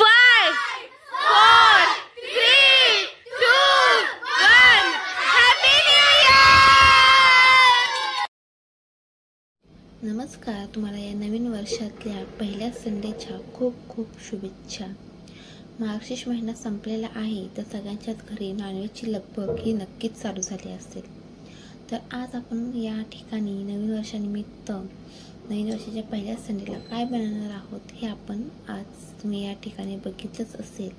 5, 4, 3, 2, 1. Happy new year! नमस्कार, तुम्हाला या नवीन वर्षातल्या पहिल्या संडेच्या खूप खूप शुभेच्छा. मार्गशीर्ष महिना संपलेला आहे, तर सगळ्यांच्याच घरी नॉनव्हेजची लगबग ही नक्कीच चालू झाली असेल. तर आज आपण या ठिकाणी नवीन वर्षानिमित्त नवीन वर्षाच्या पहिल्या संडेला काय बनवणार आहोत हे आपण आज तुम्ही या ठिकाणी बघितलंच असेल.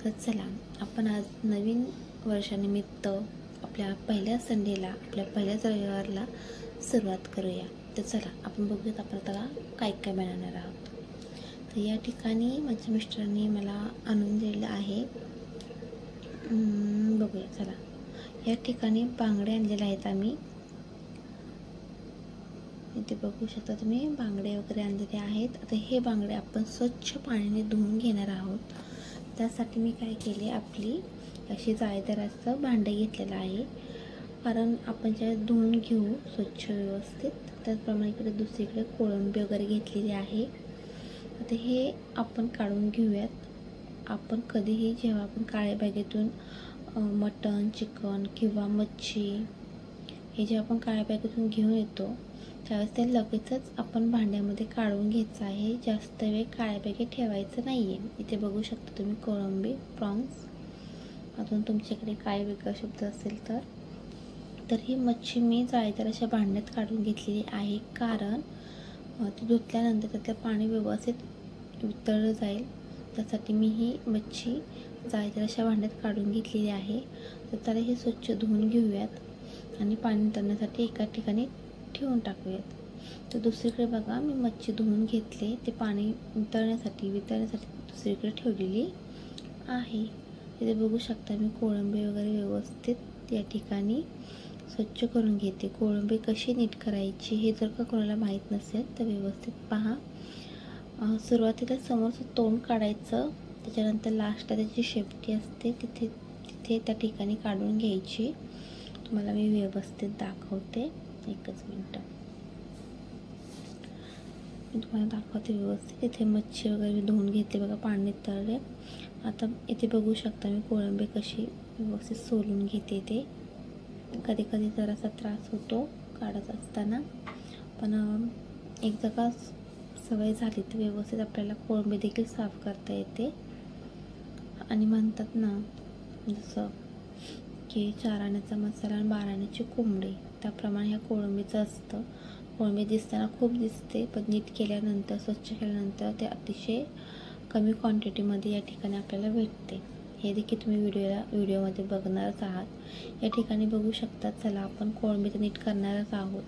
तर चला आपण आज नवीन वर्षानिमित्त आपल्या पहिल्या संडेला, आपल्या पहिल्याच रविवारला सुरुवात करूया. तर चला आपण बघूयात आपण आता काय काय बनवणार आहोत. तर या ठिकाणी माझ्या मिस्टरांनी मला आणून दिलेलं आहे. बघूया चला. या ठिकाणी बांगडे आणलेले आहेत आम्ही. इथे बघू शकता तुम्ही बांगडे वगैरे आणलेले आहेत. आता हे बांगडे आपण स्वच्छ पाण्याने धुवून घेणार आहोत. त्यासाठी मी काय केले, आपली अशी जाळीदार असं भांडं घेतलेलं आहे. कारण आपण ज्या धुवून घेऊ स्वच्छ व्यवस्थित, त्याचप्रमाणे इकडे दुसरीकडे कोळंबी वगैरे घेतलेली आहे. आता हे आपण काढून घेऊयात. आपण कधीही जेव्हा आपण काळ्या बॅगेतून मटण, चिकन किंवा मच्छी हे जे आपण काळ्या बॅगेतून घेऊन येतो, त्यावेळेस ते लगेचच आपण भांड्यामध्ये काढून घ्यायचं आहे. जास्त वेळ काळ्या बॅगेत ठेवायचं नाही आहे. इथे बघू शकता तुम्ही कोळंबी, प्रॉन्स. अजून तुमच्याकडे काय वेगळा शब्द असेल तर ही मच्छी मी जाळीदार अशा भांड्यात काढून घेतलेली आहे. कारण ती धुतल्यानंतर त्यातलं पाणी व्यवस्थित वितळलं जाईल, त्यासाठी मी ही मच्छी जाळीदार अशा भांड्यात काढून घेतलेली आहे. तर त्याला हे स्वच्छ धुवून घेऊयात आणि पाणी नितळण्यासाठी एका ठिकाणी ठेवून टाकूयात. तर दुसरीकडे बघा, मी मच्छी धुवून घेतले, ते पाणी वितळण्यासाठी दुसरीकडे ठेवलेली आहे. इथे बघू शकता मी कोळंबी वगैरे व्यवस्थित या ठिकाणी स्वच्छ करून घेते. कोळंबी कशी नीट करायची हे जर का कोणाला माहीत नसेल तर व्यवस्थित पहा. सुरुवातीला समोरचं तोंड काढायचं, त्याच्यानंतर लास्टला त्याची शेपटी असते तिथे त्या ठिकाणी काढून घ्यायची. तुम्हाला मी व्यवस्थित दाखवते, एकच मिनटं मी तुम्हाला दाखवते व्यवस्थित. इथे मच्छी वगैरे धुवून घेतली बघा, पाणी नितळले. आता इथे बघू शकता मी कोळंबी कशी व्यवस्थित सोलून घेते. ते कधी कधी जरासा त्रास होतो काढत असताना, पण एक जगा सवय झाली तर व्यवस्थित आपल्याला कोळंबी देखील साफ करता येते. आणि म्हणतात ना, जसं की 4 आण्याचा मसाला आणि 12 आण्याची कोंबडी, त्याप्रमाणे ह्या कोळंबीचं असतं. कोळंबी दिसताना खूप दिसते, पण नीट केल्यानंतर, स्वच्छ केल्यानंतर ते अतिशय कमी क्वांटिटीमध्ये या ठिकाणी आपल्याला भेटते. हे देखील तुम्ही व्हिडिओमध्ये बघणारच आहात. या ठिकाणी बघू शकता. चला आपण कोळंबी तर नीट करणारच आहोत,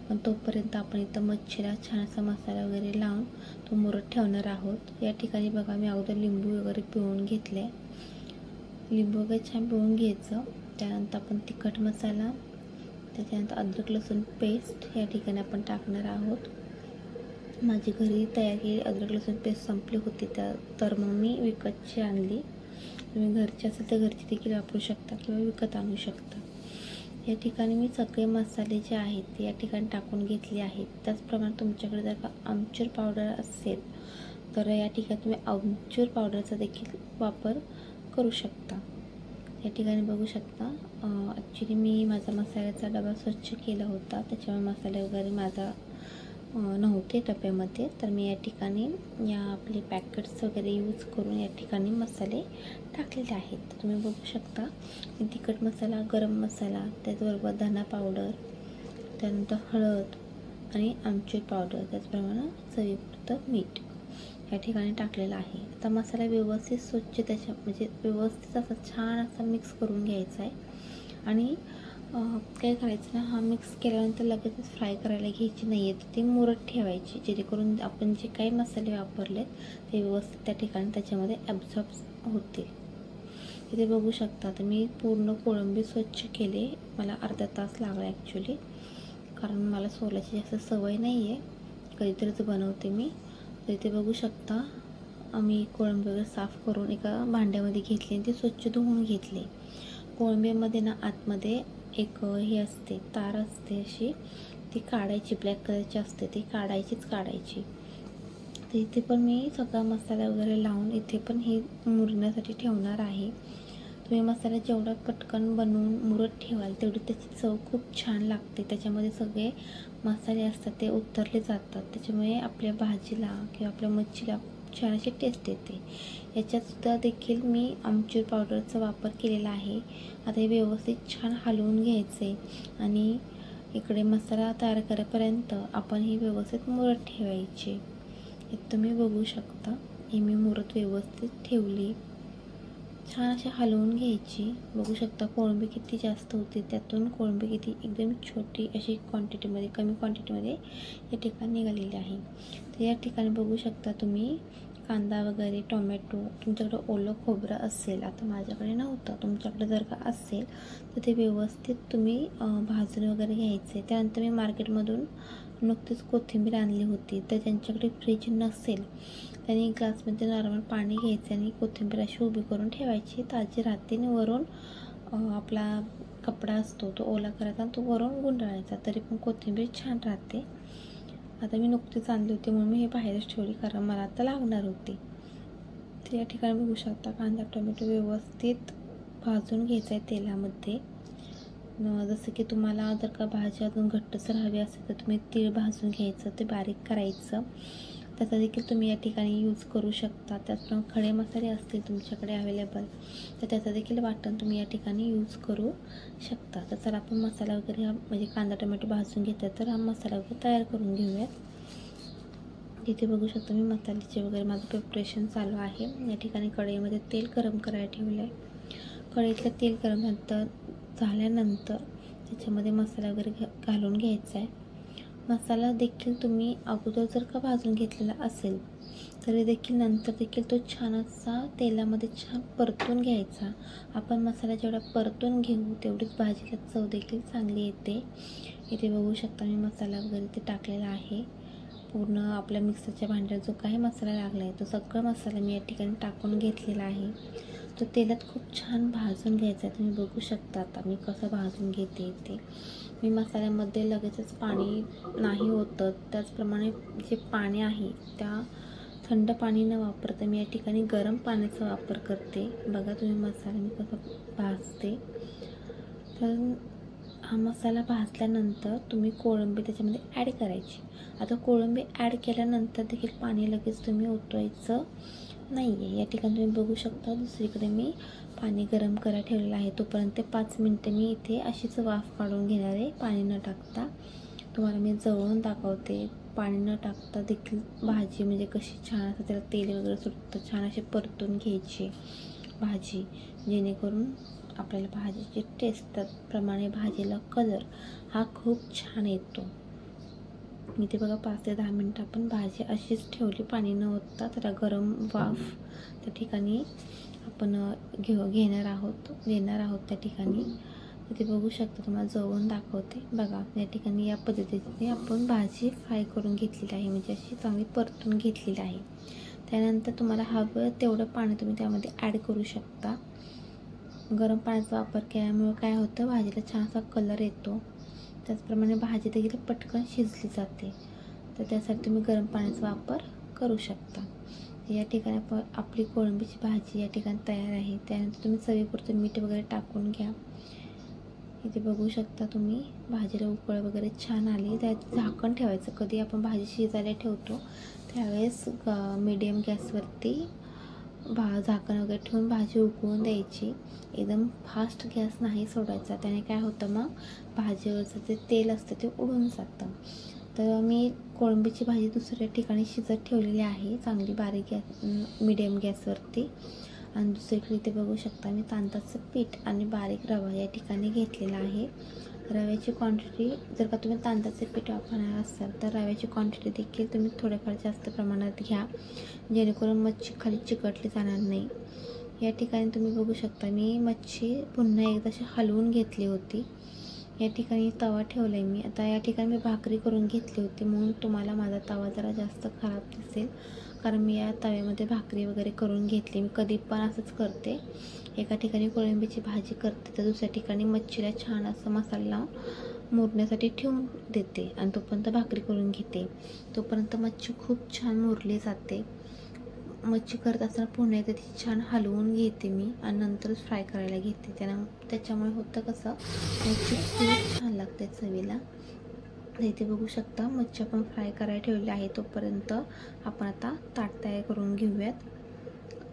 पण तोपर्यंत आपण इथं मच्छीला छान असा मसाला वगैरे लावून तो मुरत ठेवणार आहोत. या ठिकाणी बघा मी अगोदर लिंबू वगैरे पिळून घेतले. लिंबू वगैरे छान पिळून घ्यायचं. त्यानंतर आपण तिखट मसाला, त्याच्यानंतर अद्रक लसूण पेस्ट या ठिकाणी आपण टाकणार आहोत. माझी घरी तयार केलेली अद्रक लसूण पेस्ट संपली होती, तर मग मी विकतची आणली. तुम्ही घरची असेल तर घरची देखील वापरू शकता किंवा विकत आणू शकता. या ठिकाणी मी सगळे मसाले जे आहेत ते या ठिकाणी टाकून घेतले आहेत. त्याचप्रमाणे तुमच्याकडे जर का आमचूर पावडर असेल तर या ठिकाणी तुम्ही आमचूर पावडरचा देखील वापर करू शकता. या ठिकाणी बघू शकता. ॲक्च्युली मी माझा मसाल्याचा डबा स्वच्छ केला होता, त्याच्यामुळे मसाले वगैरे माझा नव्हते डब्यामध्ये, तर मी या ठिकाणी या आपले पॅकेट्स वगैरे यूज करून या ठिकाणी मसाले टाकलेले आहेत. तुम्ही बघू शकता. तिखट मसाला, गरम मसाला, त्याचबरोबर धना पावडर, त्यानंतर हळद आणि आमचूर पावडर, त्याचप्रमाणे चवीपुरतं मीठ या ठिकाणी टाकलेलं आहे. आता मसाला व्यवस्थित स्वच्छ म्हणजे व्यवस्थित असा छान असा मिक्स करून घ्यायचा आहे. आणि काय करायचं ना, हा मिक्स केल्यानंतर लगेचच फ्राय करायला घ्यायची नाही आहे, तर ती मुरत ठेवायची, जेणेकरून आपण जे काही मसाले वापरलेत ते व्यवस्थित त्या ठिकाणी त्याच्यामध्ये ॲब्झॉर्ब होतील. इथे बघू शकता. तर मी पूर्ण कोळंबी स्वच्छ केले. मला अर्धा तास लागला ॲक्च्युली, कारण मला सोलाची जास्त सवय नाही आहे, कधीतरीच बनवते मी. तर इथे बघू शकता आम्ही कोळंबी वगैरे साफ करून एका भांड्यामध्ये घेतली आणि ती स्वच्छ धुवून घेतली. कोळंबीमध्ये ना आतमध्ये एक हे असते, तार असते अशी, ती काढायची, ब्लॅक कलरची असते, ती काढायची. तर इथे पण मी सगळा मसाला वगैरे लावून इथे पण हे मुरण्यासाठी ठेवणार आहे. तुम्ही मसाला जेवढा पटकन बनवून मुरत ठेवाल तेवढी त्याची चव खूप छान लागते. त्याच्यामध्ये सगळे मसाले असतात ते उतरले जातात, त्याच्यामुळे आपल्या भाजीला किंवा आपल्या मच्छीला खूप छान अशी टेस्ट येते. याच्यातसुद्धा देखील मी आमचूर पावडरचा वापर केलेला आहे. आता हे व्यवस्थित छान हलवून घ्यायचे आणि इकडे मसाला तयार करेपर्यंत आपण ही व्यवस्थित मुरत ठेवायची. हे तुम्ही बघू शकता, हे मी मुरत व्यवस्थित ठेवली. छान अशी हलवून घ्यायची. बघू शकता कोळंबी किती जास्त होती, त्यातून कोळंबी किती एकदम छोटी अशी क्वांटिटीमध्ये, कमी क्वांटिटीमध्ये या ठिकाणी निघालेली आहे. तर या ठिकाणी बघू शकता तुम्ही कांदा वगैरे, टोमॅटो, तुमच्याकडे ओलं खोबरं असेल, आता माझ्याकडे नव्हतं, तुमच्याकडे जर का असेल तर ते व्यवस्थित तुम्ही भाजून वगैरे घ्यायचे. त्यानंतर मी मार्केटमधून नुकतीच कोथिंबीर आणली होती, तर ज्यांच्याकडे फ्रीज नसेल त्यांनी ग्लासमध्ये नॉर्मल पाणी घ्यायचं आणि कोथिंबीर अशी उभी करून ठेवायची, ताजी राहते. आणि वरून आपला कपडा असतो तो ओला करायचा आणि तो वरून गुंडाळायचा, तरी पण कोथिंबीर छान राहते. आता मी नुकतीच आणली होती म्हणून मी हे बाहेरच ठेवली, कारण मला आता लागणार होती. तर या ठिकाणी बघू शकता कांदा टोमॅटो व्यवस्थित भाजून घ्यायचा आहे तेलामध्ये. जसं की तुम्हाला जर का भाजी अजून घट्टसर हवी असेल तर तुम्ही तीळ भाजून घ्यायचं, ते बारीक करायचं, त्याचा देखील तुम्ही या ठिकाणी यूज करू शकता. त्याचप्रमाणे खडे मसाले असतील तुमच्याकडे अवेलेबल तर त्याचं देखील वाटण तुम्ही या ठिकाणी यूज करू शकता. तर चला आपण मसाला वगैरे म्हणजे कांदा टोमॅटो भाजून घेतला तर हा मसाला वगैरे तयार करून घेऊयात. तिथे बघू शकता मी मसाल्याचे वगैरे माझं प्रिपरेशन चालू आहे. या ठिकाणी कढईमध्ये तेल गरम करायला ठेवलं आहे. कढईतलं तेल गरम झाल्यानंतर त्याच्यामध्ये मसाला वगैरे घालून घ्यायचा आहे. मसाला देखील तुम्ही अगोदर जर का भाजून घेतलेला असेल तरी देखील नंतर देखील तो छान असा तेलामध्ये छान परतून घ्यायचा. आपण मसाला जेवढा परतून घेऊ तेवढीच भाजीला चव देखील चांगली येते. इथे बघू शकता मी मसाला वगैरे ते टाकलेला आहे. पूर्ण आपल्या मिक्सरच्या भांड्यात जो काही मसाला लागला आहे तो सगळा मसाला मी या ठिकाणी टाकून घेतलेला आहे. तो तेलात खूप छान भाजून घ्यायचा आहे. तुम्ही बघू शकता आता मी कसं भाजून घेते ते. मी मसाल्यामध्ये लगेचच पाणी नाही होतं, त्याचप्रमाणे जे पाणी आहे त्या थंड पाणी न वापरता मी या ठिकाणी गरम पाण्याचा वापर करते. बघा तुम्ही मसाला मी कसा भाजते. तर हा मसाला भाजल्यानंतर तुम्ही कोळंबी त्याच्यामध्ये ॲड करायची. आता कोळंबी ॲड केल्यानंतर देखील पाणी लगेच तुम्ही ओतवायचं नाही आहे. या ठिकाणी तुम्ही बघू शकता दुसरीकडे मी पाणी गरम करायला ठेवलेलं आहे. तोपर्यंत 5 मिनटं मी इथे अशीच वाफ काढून घेणार आहे पाणी न टाकता. तुम्हाला मी जवळून दाखवते. पाणी न टाकता देखील भाजी म्हणजे कशी छान असं त्याला तेल वगैरे सुटतं, छान अशी परतून घ्यायची भाजी, जेणेकरून आपल्याला भाजीची टेस्ट, त्याप्रमाणे भाजीला कलर हा खूप छान येतो. मी ते बघा 5 ते 10 मिनटं आपण भाजी अशीच ठेवली पाणी न ओतता. त्याला गरम वाफ त्या ठिकाणी आपण घेणार आहोत त्या ठिकाणी. ते बघू शकता, तुम्हाला जवळून दाखवते. बघा या ठिकाणी या पद्धतीने आपण भाजी फ्राय करून घेतलेली आहे, म्हणजे अशी चांगली परतून घेतलेली आहे. त्यानंतर तुम्हाला हवं तेवढं पाणी तुम्ही त्यामध्ये ॲड करू शकता. गरम पाण्याचा वापर केल्यामुळे काय होतं, भाजीला छान असा कलर येतो. त्याचप्रमाणे भाजी देखील पटकन शिजली जाते. तर त्यासाठी तुम्ही गरम पाण्याचा वापर करू शकता. या ठिकाणी आपली कोळंबीची भाजी या ठिकाणी तयार आहे. त्यानंतर तुम्ही चवीपुरतं मीठ वगैरे टाकून घ्या. इथे बघू शकता तुम्ही भाजीला उकळ वगैरे छान आली. त्यात झाकण ठेवायचं. कधी आपण भाजी शिजायला ठेवतो त्यावेळेस मीडियम गॅसवरती झाकण वगैरे ठेवून भाजी उकळून द्यायची. एकदम फास्ट गॅस नाही सोडायचा, त्याने काय होतं मग भाजीवरचं जे तेल असतं ते उडून जातं. तर मी कोळंबीची भाजी दुसऱ्या ठिकाणी शिजत ठेवलेली आहे, चांगली बारीक मीडियम गॅसवरती. आणि दुसरीकडे इथे बघू शकता मी तांदळाचं पीठ आणि बारीक रवा या ठिकाणी घेतलेला आहे. रव्याची क्वांटिटी जर का तुम्ही तांदळाचे पीठ वापरणार असाल तर रव्याची क्वांटिटी देखील तुम्ही थोड्याफार जास्त प्रमाणात घ्या, जेणेकरून मच्छी खाली चिकटली जाणार नाही. या ठिकाणी तुम्ही बघू शकता मी मच्छी पुन्हा एकदा अशी हलवून घेतली होती. या ठिकाणी तवा ठेवला आहे मी. आता या ठिकाणी मी भाकरी करून घेतली होती म्हणून तुम्हाला माझा तवा जरा जास्त खराब दिसेल, कारण मी या तव्यामध्ये भाकरी वगैरे करून घेतली. मी कधी पण असंच करते, एका ठिकाणी कोळंबीची भाजी करते तर दुसऱ्या ठिकाणी मच्छीला छान असं मसाला लावून मुरण्यासाठी ठेवून देते आणि तोपर्यंत भाकरी करून घेते. तोपर्यंत मच्छी खूप छान मुरली जाते. मच्छी करत असताना पुन्हा एकदा ती छान हलवून घेते मी आणि नंतरच फ्राय करायला घेते. त्याच्यामुळे होतं कसं, मच्छी खूप छान लागते चवीला. इथे बघू शकता मच्छी आपण फ्राय करायला ठेवली आहे. तोपर्यंत आपण आता ताट तयार करून घेऊयात.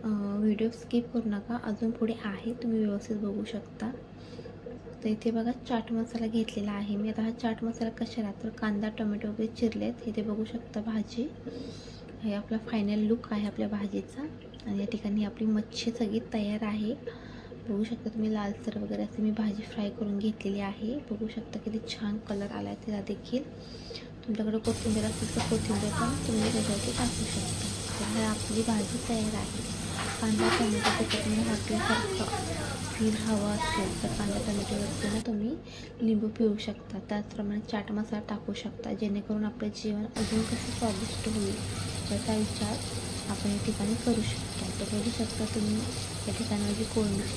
व्हिडिओ स्किप करू नका, अजून पुढे आहे, तुम्ही व्यवस्थित बघू शकता. तर इथे बघा चाट मसाला घेतलेला आहे मी. आता हा चाट मसाला कशाला, तर कांदा टोमॅटो वगैरे चिरलेत. इथे बघू शकता भाजी, हे आपला फायनल लुक आहे आपल्या भाजीचा. आणि या ठिकाणी आपली मच्छी सगळी तयार आहे. बघू शकता तुम्ही, लालसर वगैरे असे मी भाजी फ्राय करून घेतलेली आहे. बघू शकता किती छान कलर आला आहे त्याला देखील. तुमच्याकडे कोथिंबीर असेल तर कोथिंबीर पण तुम्ही त्याच्यावरती टाकू शकता. तर आपली भाजी तयार आहे. कांदा टोमॅटो त्याच्यात घातल्यासारखं फील हवा असेल तर कांदा टोमॅटोवरती ना तुम्ही लिंबू पिळू शकता. त्याचप्रमाणे चाट मसाला टाकू शकता, जेणेकरून आपलं जेवण अजून कसं स्वादिष्ट होईल याचा विचार आपण या ठिकाणी करू शकता. तर बघू शकता तुम्ही या ठिकाणी माझी कोळंबीची